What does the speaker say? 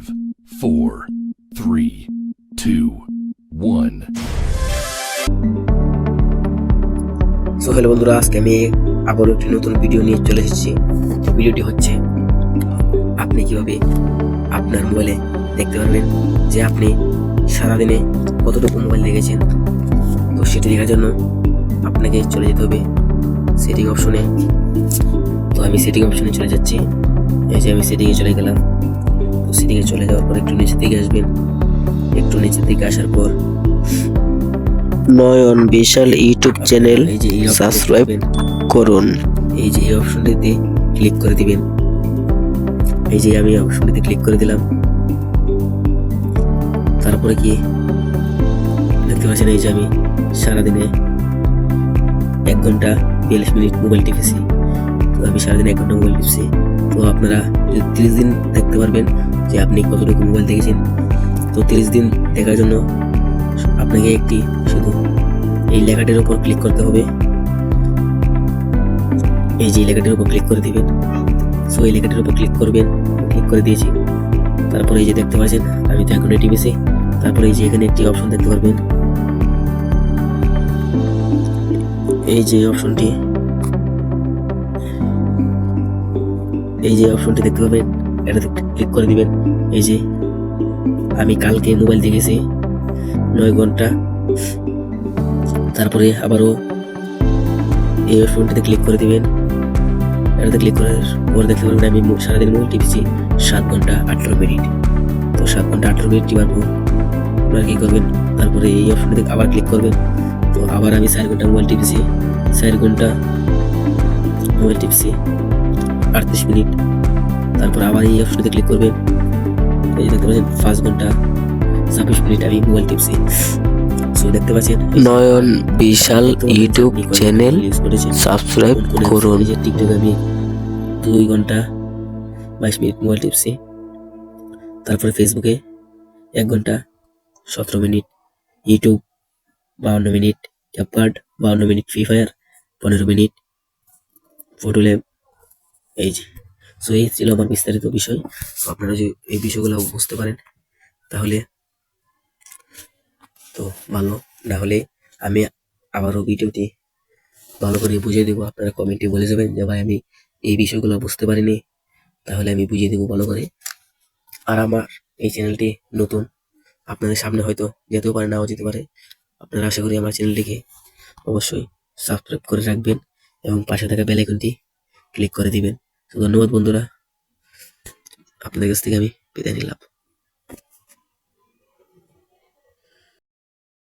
5, 4, 3, 2, 1. So hello বন্ধুরা, আজকে আমি আবারও একটি নতুন ভিডিও নিয়ে চলে এসেছি। ভিডিওটি হচ্ছে আপনি কিভাবে আপনার মোবাইলে দেখতে পারবেন যে আপনি সারাদিনে কতটুকু মোবাইল দেখেছেন। তো সেটি দেখার জন্য আপনাকে চলে যেতে হবে সেটিং অপশনে। তো আমি সেটিং অপশনে চলে যাচ্ছি। এই যে আমি সেটিংয়ে চলে গেলাম। তো সেটিংয়ে চলে যাওয়ার পর একটু নিচের দিকে আসবেন। একটু নিচের দিকে আসার পর নয়ন বিশাল ইউটিউব চ্যানেল সাবস্ক্রাইব করুন। এই যে এই অপশনটিতে ক্লিক করে দিবেন। এই যে আমি অপশনটিতে ক্লিক করে দিলাম। তারপরে কি দেখতে পাচ্ছেন, এই যে আমি সারাদিনে 1 ঘন্টা 42 মিনিট মোবাইল টিপেছি। তো আমি সারাদিনে 1 ঘন্টা মোবাইল টিপছি। তো আপনারা 30 দিন দেখতে পারবেন যে আপনি কতটুকু মোবাইল দেখেছেন। তো 30 দিন দেখার জন্য আপনাকে একটি শুধু এই লেখাটির উপর ক্লিক করতে হবে। এই যে লেখাটির উপর ক্লিক করে দিবেন। সো এই লেখাটির উপর ক্লিক করবেন। ক্লিক করে দিয়েছি। তারপরে এই যে দেখতে পাচ্ছেন আমি তো এখন টিপেছি। তারপরে এই যে এখানে একটি অপশন দেখতে পারবেন। এই যে অপশনটি দেখতে পাবেন, এটাতে ক্লিক করে দিবেন। এই যে আমি কালকে মোবাইল দেখেছি 9 ঘন্টা। তারপরে আবারও এই অপশনটিতে ক্লিক করে দিবেন। এটাতে ক্লিক করার পর দেখতে পারবেন আমি সারাদিন মোবাইল টিপেছি 7 ঘন্টা 18 মিনিট। তো 7 ঘন্টা 18 মিনিট টিপার পর আপনারা কি করবেন, তারপরে এই অপশনটিতে আবার ক্লিক করবেন। তো আবার আমি 4 ঘন্টা মোবাইল টিপেছি, 4 ঘন্টা মোবাইল টিপছি 38 মিনিট। তারপর আবার এই অপশনটিতে ক্লিক করবেন। এই দেখতে পাচ্ছেন 5 ঘন্টা 26 মিনিট আমি মোবাইল টিপছি। সো দেখতে পাচ্ছেন নয়ন বিশাল ইউটিউব চ্যানেল সাবস্ক্রাইব করুন। এই যে টিকটকে আমি 2 ঘন্টা 22 মিনিট মোবাইল টিপছি। তারপরে ফেসবুকে 1 ঘন্টা 17 মিনিট, ইউটিউব 52 মিনিট, ক্যাপকার্ড 52 মিনিট, ফ্রি ফায়ার 15 মিনিট, ফটোল্যাব। এই যে সো এই ছিল আমার বিস্তারিত বিষয়। তো আপনারা যদি এই বিষয়গুলো বুঝতে পারেন তাহলে তো ভালো, না হলে আমি আবারও ভিডিওটি ভালো করে বুঝিয়ে দেবো। আপনারা কমেন্টে বলে যাবেন যে ভাই আমি এই বিষয়গুলো বুঝতে পারিনি, তাহলে আমি বুঝিয়ে দেবো ভালো করে। আর আমার এই চ্যানেলটি নতুন, আপনাদের সামনে হয়তো যেতেও পারে, নাও যেতে পারে। আপনারা আশা করি আমার চ্যানেলটিকে অবশ্যই সাবস্ক্রাইব করে রাখবেন এবং পাশে থাকা বেল আইকনটি ক্লিক করে দিবেন। তো ধন্যবাদ বন্ধুরা, আপনাদের কাছ থেকে আমি বিদায় নিলাম।